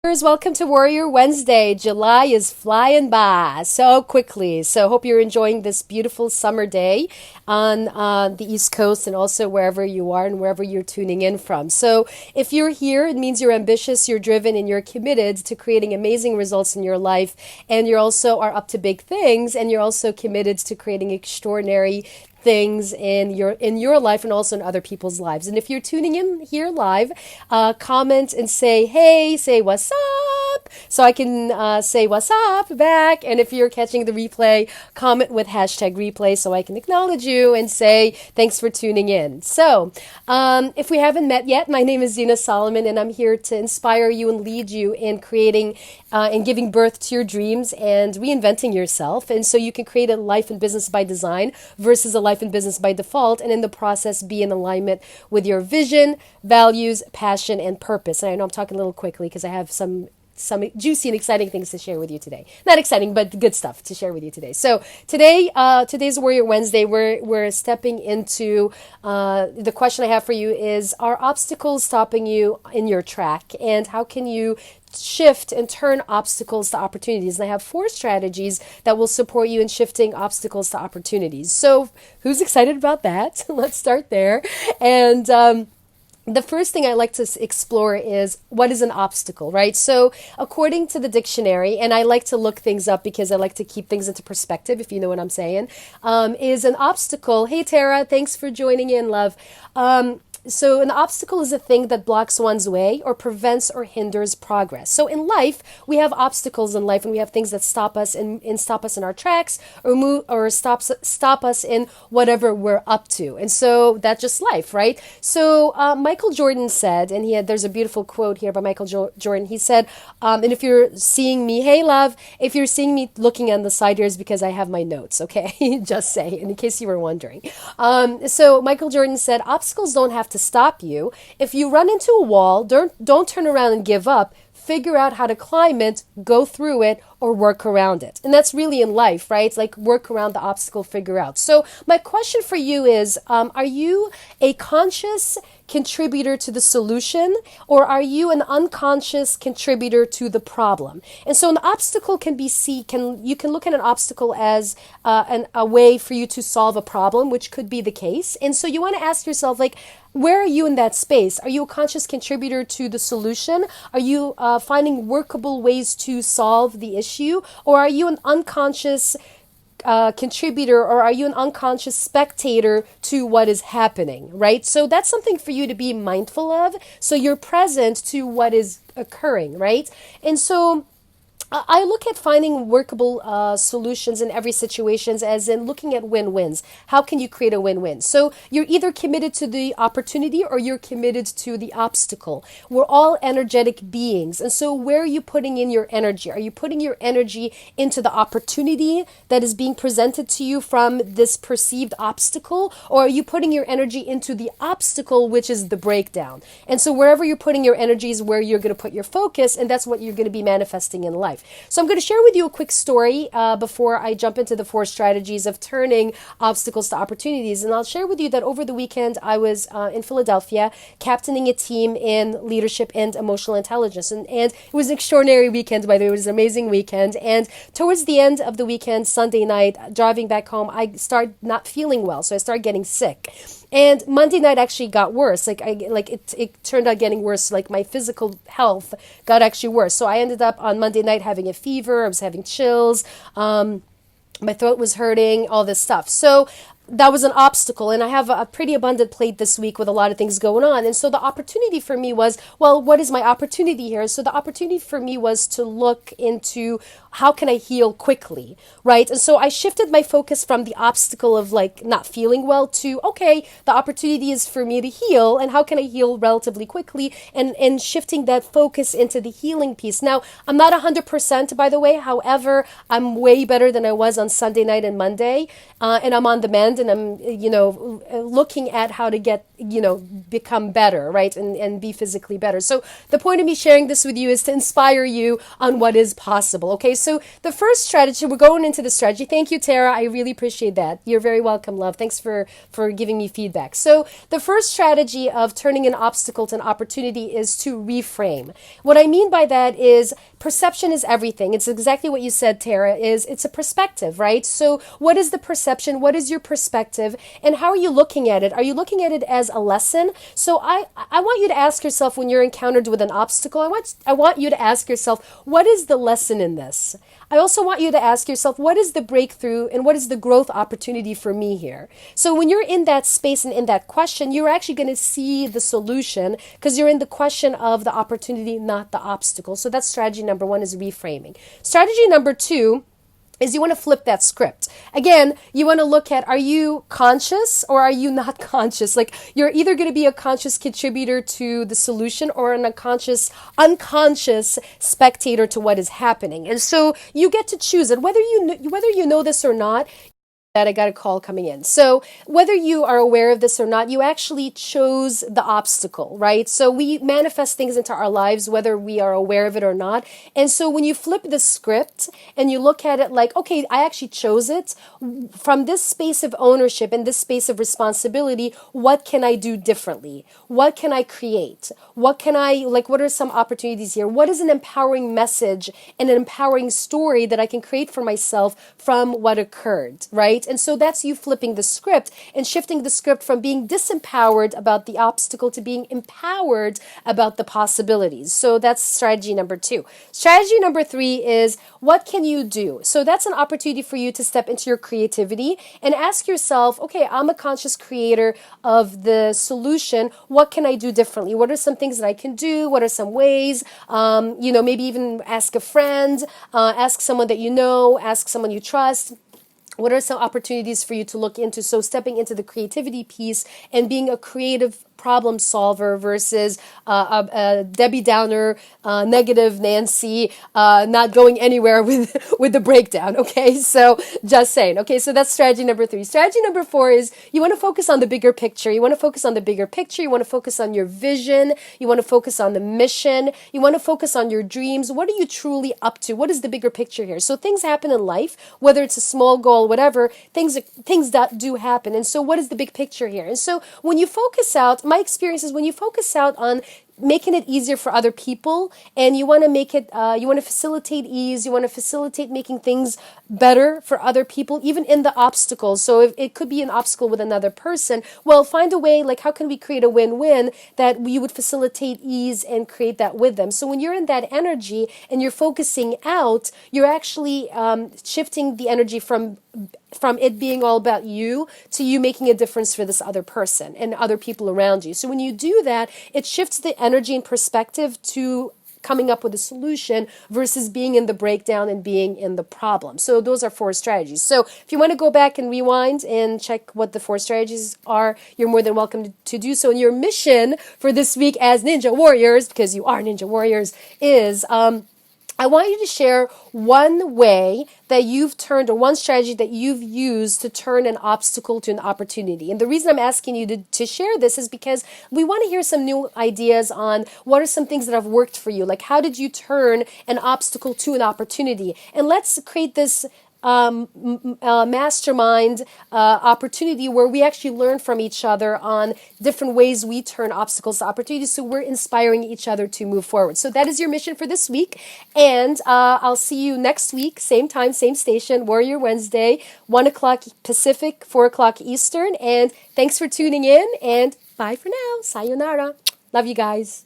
Welcome to Warrior Wednesday. July is flying by so quickly. So, hope you're enjoying this beautiful summer day on the East Coast and also wherever you are and wherever you're tuning in from. So, if you're here, it means you're ambitious, you're driven, and you're committed to creating amazing results in your life. And you also are up to big things, and you're also committed to creating extraordinary things in your life and also in other people's lives. And if you're tuning in here live, comment and say hey, say what's up, so I can say what's up back. And if you're catching the replay, comment with hashtag replay so I can acknowledge you and say thanks for tuning in. So if we haven't met yet, my name is Zena Solomon, and I'm here to inspire you and lead you in creating and giving birth to your dreams and reinventing yourself. And so you can create a life and business by design versus a life and business by default, and in the process be in alignment with your vision, values, passion, and purpose. And I know I'm talking a little quickly because I have some juicy and exciting things to share with you today. Not exciting, but good stuff to share with you today. So today's Warrior Wednesday. We're stepping into the question I have for you is: are obstacles stopping you in your track, and how can you shift and turn obstacles to opportunities? And I have 4 strategies that will support you in shifting obstacles to opportunities. So who's excited about that? Let's start there. And the first thing I like to explore is what is an obstacle, right? So according to the dictionary, and I like to look things up because I like to keep things into perspective, if you know what I'm saying, is an obstacle. Hey, Tara, thanks for joining in, love. So an obstacle is a thing that blocks one's way or prevents or hinders progress. So in life, we have obstacles in life, and we have things that stop us and stop us in our tracks or move or stop us in whatever we're up to. And so that's just life, right? So Michael Jordan said, and there's a beautiful quote here by Michael Jordan. He said, and if you're seeing me, hey love, if you're seeing me looking on the side here, is because I have my notes, okay? Just say, in case you were wondering. So Michael Jordan said, obstacles don't have to stop you. If you run into a wall, don't turn around and give up. Figure out how to climb it, go through it, or work around it. And that's really in life, right? It's like work around the obstacle, figure out. So my question for you is, are you a conscious contributor to the solution, or are you an unconscious contributor to the problem? And so an obstacle you can look at an obstacle as a way for you to solve a problem, which could be the case. And so you want to ask yourself, like, where are you in that space? Are you a conscious contributor to the solution? Are you finding workable ways to solve the issue? Or are you an unconscious contributor, or are you an unconscious spectator to what is happening, right? So that's something for you to be mindful of. So you're present to what is occurring, right? And so I look at finding workable solutions in every situation as in looking at win-wins. How can you create a win-win? So you're either committed to the opportunity or you're committed to the obstacle. We're all energetic beings. And so where are you putting in your energy? Are you putting your energy into the opportunity that is being presented to you from this perceived obstacle? Or are you putting your energy into the obstacle, which is the breakdown? And so wherever you're putting your energy is where you're going to put your focus, and that's what you're going to be manifesting in life. So I'm going to share with you a quick story before I jump into the 4 strategies of turning obstacles to opportunities. And I'll share with you that over the weekend, I was in Philadelphia captaining a team in leadership and emotional intelligence. And it was an extraordinary weekend, by the way. It was an amazing weekend. And towards the end of the weekend, Sunday night, driving back home, I started not feeling well. So I started getting sick. And Monday night actually got worse. It turned out getting worse. Like my physical health got actually worse. So I ended up on Monday night having a fever. I was having chills. My throat was hurting, all this stuff. So that was an obstacle, and I have a pretty abundant plate this week with a lot of things going on. And so the opportunity for me was, well, what is my opportunity here? So the opportunity for me was to look into how can I heal quickly, right? And so I shifted my focus from the obstacle of like not feeling well to, okay, the opportunity is for me to heal, and how can I heal relatively quickly, and shifting that focus into the healing piece. Now, I'm not 100%, by the way. However, I'm way better than I was on Sunday night and Monday, and I'm on the mend. expand and I'm, looking at how to get, become better, right? And be physically better. So the point of me sharing this with you is to inspire you on what is possible. Okay. So the first strategy, we're going into the strategy. Thank you, Tara. I really appreciate that. You're very welcome, love. Thanks for giving me feedback. So the first strategy of turning an obstacle to an opportunity is to reframe. What I mean by that is perception is everything. It's exactly what you said, Tara, is it's a perspective, right? So what is the perception? What is your perspective? And how are you looking at it? Are you looking at it as a lesson? So I want you to ask yourself when you're encountered with an obstacle, I want you to ask yourself, what is the lesson in this? I also want you to ask yourself, what is the breakthrough and what is the growth opportunity for me here? So when you're in that space and in that question, you're actually going to see the solution because you're in the question of the opportunity, not the obstacle. So that's strategy number one, is reframing. Strategy number two is you want to flip that script. Again, you want to look at, are you conscious or are you not conscious? Like, you're either going to be a conscious contributor to the solution or an unconscious spectator to what is happening. And so you get to choose it. Whether you know this or not, that I got a call coming in. So whether you are aware of this or not, you actually chose the obstacle, right? So we manifest things into our lives whether we are aware of it or not. And so when you flip the script and you look at it like, okay, I actually chose it from this space of ownership and this space of responsibility, what can I do differently? What can I create? What are some opportunities here? What is an empowering message and an empowering story that I can create for myself from what occurred, right? And so that's you flipping the script and shifting the script from being disempowered about the obstacle to being empowered about the possibilities. So that's strategy number two. Strategy number three is, what can you do? So that's an opportunity for you to step into your creativity and ask yourself, okay, I'm a conscious creator of the solution. What can I do differently? What are some things that I can do? What are some ways? Maybe even ask a friend, ask someone that you know, ask someone you trust. What are some opportunities for you to look into? So stepping into the creativity piece and being a creative problem solver versus a Debbie Downer, negative Nancy, not going anywhere with the breakdown. Okay, so just saying. Okay, so that's strategy number three. Strategy number four is you want to focus on the bigger picture. You want to focus on the bigger picture. You want to focus on your vision. You want to focus on the mission. You want to focus on your dreams. What are you truly up to? What is the bigger picture here? So things happen in life, whether it's a small goal, whatever, things that do happen. And so what is the big picture here? And so when you focus out, my experience is when you focus out on making it easier for other people and you want to make it you want to facilitate ease, you want to facilitate making things better for other people, even in the obstacles. So if it could be an obstacle with another person, well, find a way, like how can we create a win-win that you would facilitate ease and create that with them. So when you're in that energy and you're focusing out, you're actually shifting the energy from it being all about you to you making a difference for this other person and other people around you. So when you do that, it shifts the energy and perspective to coming up with a solution versus being in the breakdown and being in the problem. So those are four strategies. So if you want to go back and rewind and check what the four strategies are, you're more than welcome to do so. And your mission for this week as Ninja Warriors, because you are Ninja Warriors, is I want you to share one way that you've turned, or one strategy that you've used to turn an obstacle to an opportunity. And the reason I'm asking you to share this is because we want to hear some new ideas on what are some things that have worked for you. Like, how did you turn an obstacle to an opportunity? And let's create this mastermind opportunity where we actually learn from each other on different ways we turn obstacles to opportunities, so we're inspiring each other to move forward. So that is your mission for this week, and I'll see you next week, same time, same station, Warrior Wednesday, 1 o'clock Pacific, 4 o'clock Eastern, and thanks for tuning in, and bye for now. Sayonara. Love you guys.